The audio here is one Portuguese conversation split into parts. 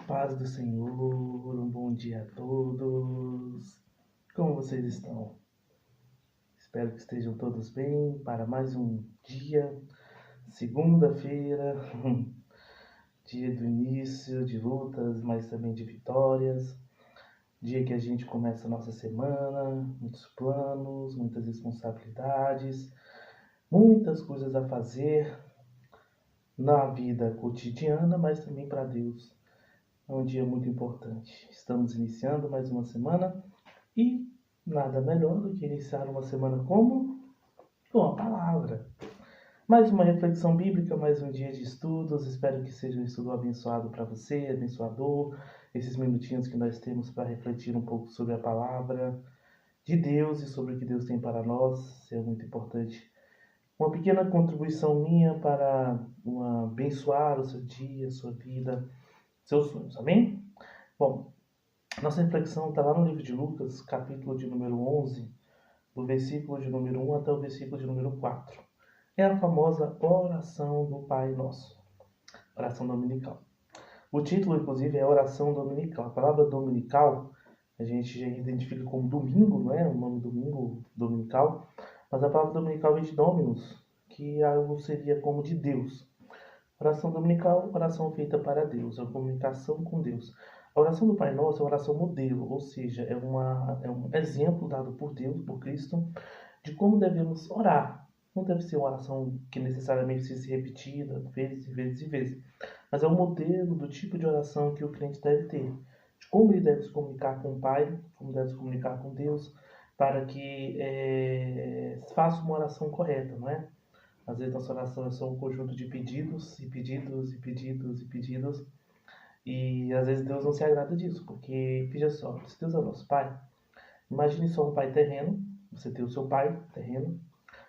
Paz do Senhor, um bom dia a todos. Como vocês estão? Espero que estejam todos bem para mais um dia, segunda-feira, dia do início de lutas, mas também de vitórias. Dia que a gente começa a nossa semana, muitos planos, muitas responsabilidades, muitas coisas a fazer na vida cotidiana, mas também para Deus. É um dia muito importante. Estamos iniciando mais uma semana e nada melhor do que iniciar uma semana como? Com a palavra. Mais uma reflexão bíblica, mais um dia de estudos. Espero que seja um estudo abençoado para você, abençoador. Esses minutinhos que nós temos para refletir um pouco sobre a palavra de Deus e sobre o que Deus tem para nós é muito importante. Uma pequena contribuição minha para abençoar o seu dia, a sua vida, seus sonhos. Amém? Bom, nossa reflexão está lá no livro de Lucas, capítulo de número 11, do versículo de número 1 até o versículo de número 4. É a famosa oração do Pai Nosso, oração dominical. O título, inclusive, é oração dominical. A palavra dominical, a gente já identifica como domingo, não é? O nome domingo, dominical. Mas a palavra dominical vem de dominus, que algo seria como de Deus. Oração dominical, oração feita para Deus, a comunicação com Deus. A oração do Pai Nosso é uma oração modelo, ou seja, é um exemplo dado por Deus, por Cristo, de como devemos orar. Não deve ser uma oração que necessariamente precisa ser repetida vezes e vezes e vezes, mas é um modelo do tipo de oração que o crente deve ter, de como ele deve se comunicar com o Pai, como deve se comunicar com Deus, para que faça uma oração correta, não é? Às vezes nossa oração é só um conjunto de pedidos e pedidos e pedidos e pedidos. E às vezes Deus não se agrada disso, porque, veja só, se Deus é o nosso Pai, imagine só um pai terreno, você tem o seu pai terreno,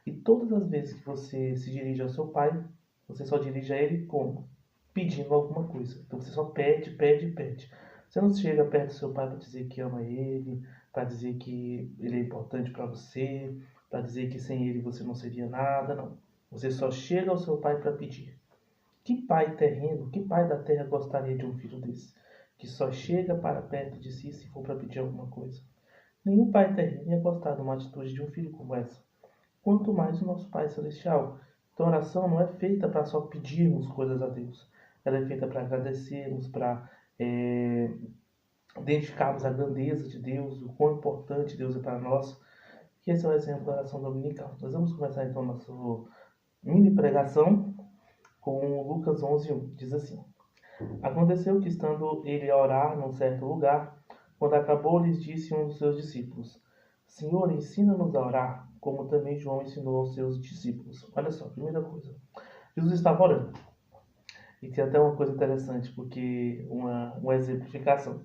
e todas as vezes que você se dirige ao seu pai, você só dirige a ele como? Pedindo alguma coisa. Então você só pede, pede, pede. Você não chega perto do seu pai para dizer que ama ele, para dizer que ele é importante para você, para dizer que sem ele você não seria nada, não. Você só chega ao seu pai para pedir. Que pai terreno, que pai da terra gostaria de um filho desse? Que só chega para perto de si se for para pedir alguma coisa. Nenhum pai terreno ia gostar de uma atitude de um filho como essa. Quanto mais o nosso Pai Celestial. Então a oração não é feita para só pedirmos coisas a Deus. Ela é feita para agradecermos, para identificarmos a grandeza de Deus, o quão importante Deus é para nós. E esse é o exemplo da oração dominical. Nós vamos começar então nossa mini pregação com Lucas 11:1. Diz assim: Aconteceu que, estando ele a orar num certo lugar, quando acabou, lhes disse um dos seus discípulos: Senhor, ensina-nos a orar, como também João ensinou aos seus discípulos. Olha só, primeira coisa. Jesus estava orando. E tem até uma coisa interessante, porque uma exemplificação.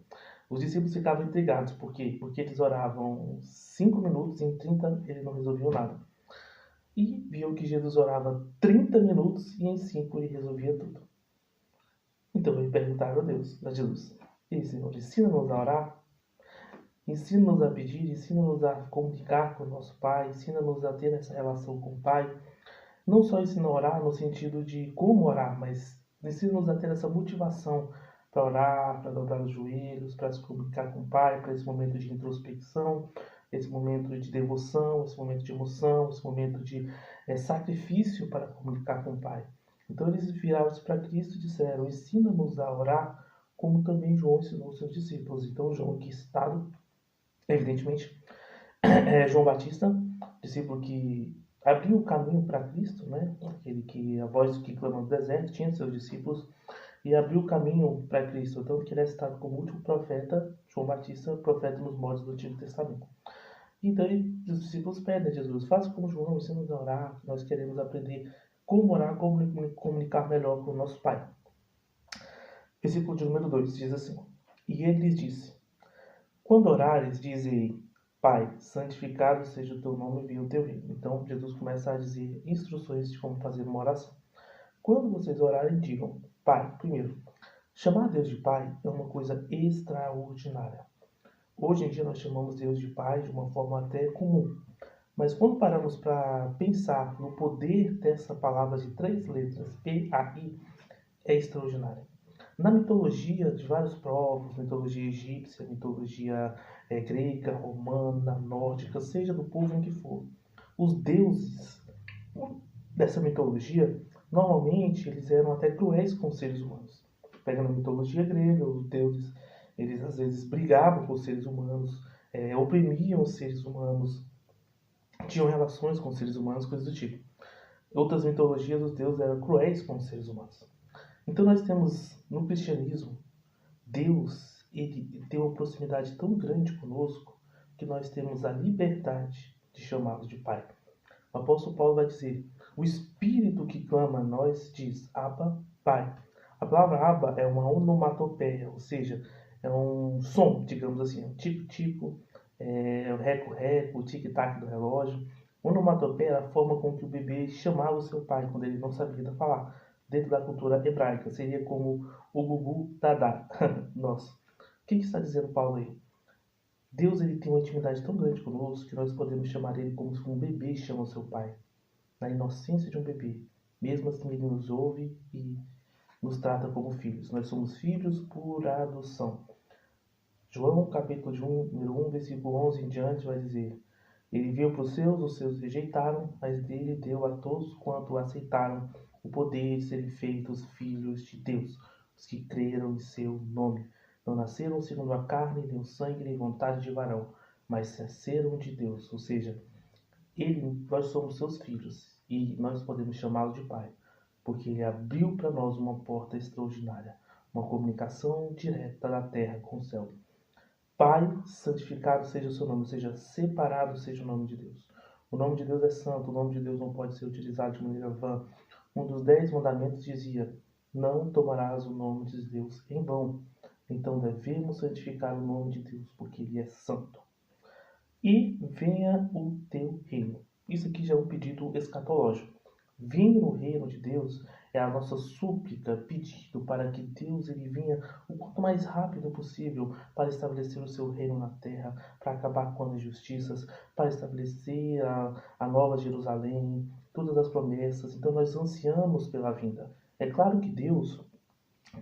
Os discípulos ficavam intrigados. Por quê? Porque eles oravam 5 minutos, em 30 eles não resolviam nada. E viam que Jesus orava 30 minutos e em 5 ele resolvia tudo. Então eles perguntaram a Jesus: Ei, Senhor, ensina-nos a orar, ensina-nos a pedir, ensina-nos a comunicar com o nosso Pai, ensina-nos a ter essa relação com o Pai. Não só ensina a orar no sentido de como orar, mas ensina-nos a ter essa motivação para orar, para dobrar os joelhos, para se comunicar com o Pai, para esse momento de introspecção, esse momento de devoção, esse momento de emoção, esse momento de sacrifício para comunicar com o Pai. Então eles viraram-se para Cristo e disseram: ensina-nos a orar, como também João ensinou aos seus discípulos. Então João aqui citado, evidentemente, é João Batista, discípulo que abriu o caminho para Cristo, né? Aquele que a voz que clama no deserto tinha seus discípulos e abriu o caminho para Cristo, tanto que ele é citado como último profeta, João Batista, profeta nos moldes do Antigo Testamento. Então os discípulos pedem a Jesus: faça como João, ensina-nos a orar, nós queremos aprender como orar, como comunicar melhor com o nosso Pai. Versículo de número 2 diz assim: E ele lhes disse: Quando orares, dizei: Pai, santificado seja o teu nome e venha o teu reino. Então Jesus começa a dizer instruções de como fazer uma oração. Quando vocês orarem, digam: Pai, primeiro. Chamar Deus de Pai é uma coisa extraordinária. Hoje em dia nós chamamos Deus de Pai de uma forma até comum. Mas quando paramos para pensar no poder dessa palavra de 3 letras, P-A-I, é extraordinária. Na mitologia de vários povos, mitologia egípcia, mitologia grega, romana, nórdica, seja do povo em que for, os deuses dessa mitologia, normalmente eles eram até cruéis com os seres humanos. Pega na mitologia grega, os deuses, eles às vezes brigavam com os seres humanos, oprimiam os seres humanos, tinham relações com os seres humanos, coisas do tipo. Outras mitologias, os deuses eram cruéis com os seres humanos. Então nós temos no cristianismo, Deus, ele tem uma proximidade tão grande conosco que nós temos a liberdade de chamá-lo de Pai. O apóstolo Paulo vai dizer: o Espírito que clama a nós diz, Abba, Pai. A palavra Abba é uma onomatopeia, ou seja, é um som, digamos assim, um tipo-tipo, o reco-reco, o tic-tac do relógio. Onomatopeia era a forma com que o bebê chamava o seu pai quando ele não sabia falar. Dentro da cultura hebraica, seria como o gugu dadá. Nossa, o que está dizendo Paulo aí? Deus ele tem uma intimidade tão grande conosco que nós podemos chamar ele como se um bebê chama o seu pai, na inocência de um bebê. Mesmo assim, ele nos ouve e nos trata como filhos. Nós somos filhos por adoção. João, capítulo 1, número 1, versículo 11 em diante, vai dizer: Ele veio para os seus rejeitaram, mas dele deu a todos quanto o aceitaram o poder de serem feitos filhos de Deus, os que creram em seu nome. Não nasceram segundo a carne, nem o sangue, nem vontade de varão, mas nasceram de Deus. Ou seja, nós somos seus filhos e nós podemos chamá-lo de Pai, porque ele abriu para nós uma porta extraordinária, uma comunicação direta da terra com o céu. Pai, santificado seja o seu nome, ou seja, separado seja o nome de Deus. O nome de Deus é santo, o nome de Deus não pode ser utilizado de maneira vã. Um dos 10 mandamentos dizia: não tomarás o nome de Deus em vão. Então devemos santificar o nome de Deus, porque ele é santo. E venha o teu reino. Isso aqui já é um pedido escatológico. Vir no reino de Deus é a nossa súplica, pedido para que Deus ele venha o quanto mais rápido possível para estabelecer o seu reino na terra, para acabar com as injustiças, para estabelecer a nova Jerusalém, todas as promessas. Então nós ansiamos pela vinda. É claro que Deus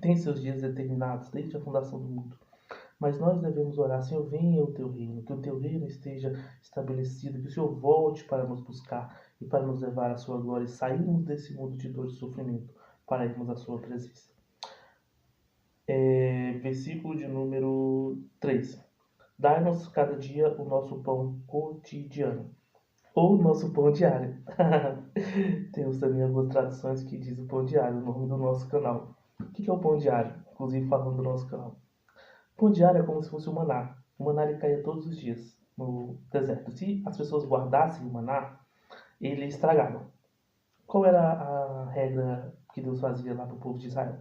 tem seus dias determinados desde a fundação do mundo. Mas nós devemos orar: Senhor, venha o teu reino, que o teu reino esteja estabelecido, que o Senhor volte para nos buscar e para nos levar à sua glória e sairmos desse mundo de dor e sofrimento para irmos à sua presença. Versículo de número 3. Dai-nos cada dia o nosso pão cotidiano, ou nosso pão diário. Temos também algumas traduções que dizem o pão diário, o nome do nosso canal. O que é o pão diário? Inclusive falando do nosso canal. Pão diário é como se fosse o maná. O maná ele caía todos os dias no deserto. Se as pessoas guardassem o maná, ele estragava. Qual era a regra que Deus fazia lá para o povo de Israel?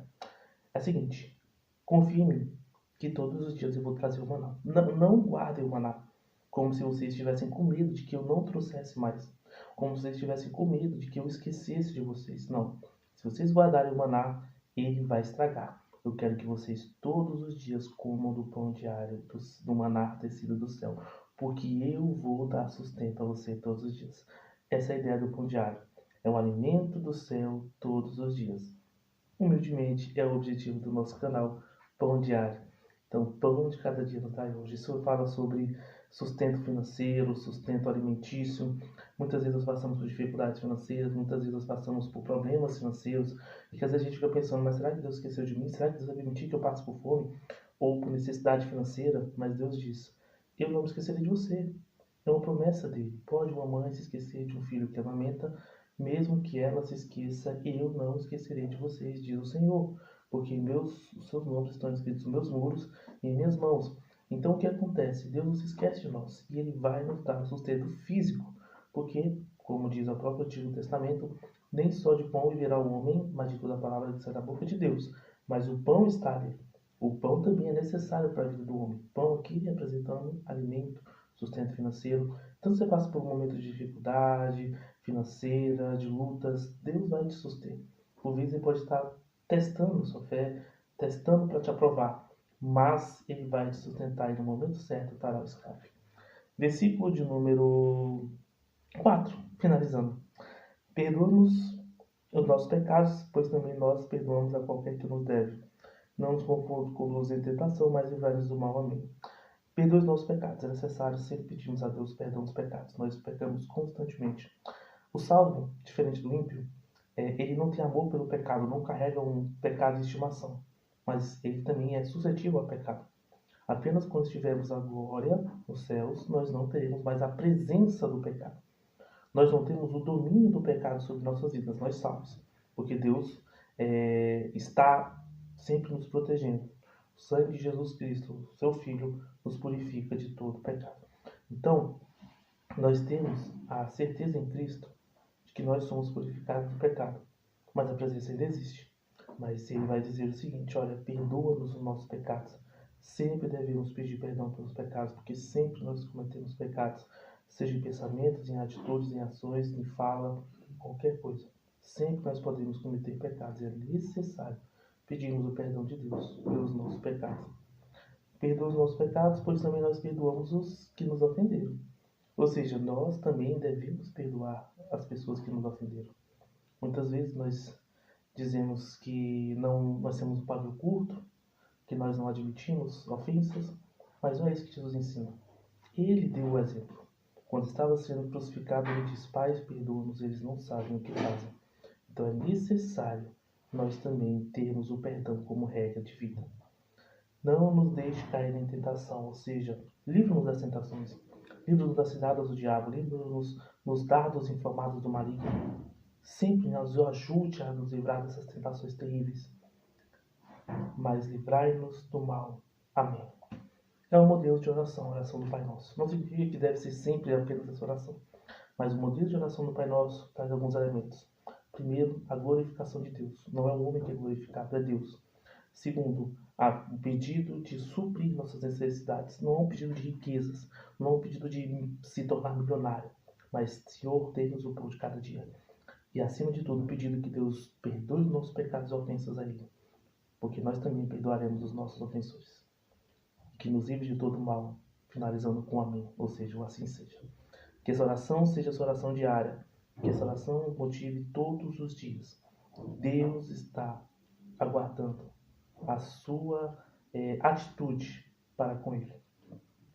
É a seguinte: confie em mim, que todos os dias eu vou trazer o maná. Não guardem o maná, como se vocês estivessem com medo de que eu não trouxesse mais. Como se vocês estivessem com medo de que eu esquecesse de vocês. Não. Se vocês guardarem o maná, ele vai estragar. Eu quero que vocês todos os dias comam do pão diário, do maná descido do céu, porque eu vou dar sustento a você todos os dias. Essa é a ideia do pão diário. É um alimento do céu todos os dias. Humildemente é o objetivo do nosso canal, Pão Diário. Então, pão de cada dia nos dai hoje. Isso fala sobre sustento financeiro, sustento alimentício. Muitas vezes nós passamos por dificuldades financeiras, muitas vezes nós passamos por problemas financeiros, e que às vezes a gente fica pensando: mas será que Deus esqueceu de mim? Será que Deus vai permitir que eu passe por fome ou por necessidade financeira? Mas Deus diz: eu não me esquecerei de você. É uma promessa dele. Pode uma mãe se esquecer de um filho que amamenta? Mesmo que ela se esqueça, eu não esquecerei de vocês, diz o Senhor, porque os seus nomes estão escritos nos meus muros e em minhas mãos. Então o que acontece? Deus não se esquece de nós e Ele vai nos dar sustento físico, porque, como diz o próprio Antigo Testamento, nem só de pão viverá o homem, mas de toda a palavra que sai da boca de Deus. Mas o pão está ali. O pão também é necessário para a vida do homem. Pão aqui representando alimento, sustento financeiro. Então você passa por um momento de dificuldade financeira, de lutas, Deus vai te suster. Por vezes ele pode estar testando sua fé, testando para te aprovar, mas ele vai te sustentar e no momento certo dará o escape. Versículo de número 4, finalizando. Perdoa-nos os nossos pecados, pois também nós perdoamos a qualquer que nos deve. Não nos conduz em tentação, mas livrai-nos do mal. Amém. Perdoe os nossos pecados. É necessário sempre pedirmos a Deus perdão dos pecados. Nós pecamos constantemente. O salvo, diferente do ímpio, ele não tem amor pelo pecado, não carrega um pecado de estimação. Mas ele também é suscetível ao pecado. Apenas quando estivermos a glória nos céus, nós não teremos mais a presença do pecado. Nós não temos o domínio do pecado sobre nossas vidas, nós salvos. Porque Deus está sempre nos protegendo. O sangue de Jesus Cristo, seu Filho, nos purifica de todo pecado. Então, nós temos a certeza em Cristo de que nós somos purificados do pecado. Mas a presença ainda existe. Mas ele vai dizer o seguinte: olha, perdoa-nos os nossos pecados. Sempre devemos pedir perdão pelos pecados, porque sempre nós cometemos pecados, seja em pensamentos, em atitudes, em ações, em fala, qualquer coisa. Sempre nós podemos cometer pecados e é necessário pedirmos o perdão de Deus pelos nossos pecados. Perdoa os nossos pecados, pois também nós perdoamos os que nos ofenderam. Ou seja, nós também devemos perdoar as pessoas que nos ofenderam. Muitas vezes nós dizemos que nós temos um pavio curto, que nós não admitimos ofensas, mas não é isso que Jesus ensina. Ele deu o exemplo. Quando estava sendo crucificado, ele diz: Pai, perdoa-nos, eles não sabem o que fazem. Então é necessário nós também termos o perdão como regra de vida. Não nos deixe cair em tentação, ou seja, livra-nos das tentações, livra-nos das ciladas do diabo, livra-nos dos dardos inflamados do maligno. Sempre nos ajude a nos livrar dessas tentações terríveis, mas livrai-nos do mal. Amém. É um modelo de oração, a oração do Pai Nosso. Não significa que deve ser sempre apenas essa oração, mas o modelo de oração do Pai Nosso traz alguns elementos. Primeiro, a glorificação de Deus. Não é o homem que é glorificado, é Deus. Segundo, o pedido de suprir nossas necessidades. Não é um pedido de riquezas, não é um pedido de se tornar milionário, mas Senhor, dê-nos o pão de cada dia. E acima de tudo, o pedido que Deus perdoe os nossos pecados e ofensas a Ele, porque nós também perdoaremos os nossos ofensores. Que nos livre de todo mal, finalizando com amém, ou seja, o assim seja. Que essa oração seja sua oração diária, que essa oração motive todos os dias. Deus está aguardando a sua atitude para com Ele,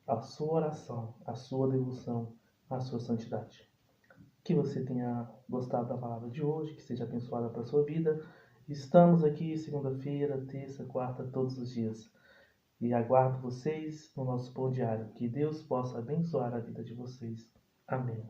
a sua oração, a sua devoção, a sua santidade. Que você tenha gostado da palavra de hoje, que seja abençoada para a sua vida. Estamos aqui segunda-feira, terça, quarta, todos os dias. E aguardo vocês no nosso pão diário. Que Deus possa abençoar a vida de vocês. Amém.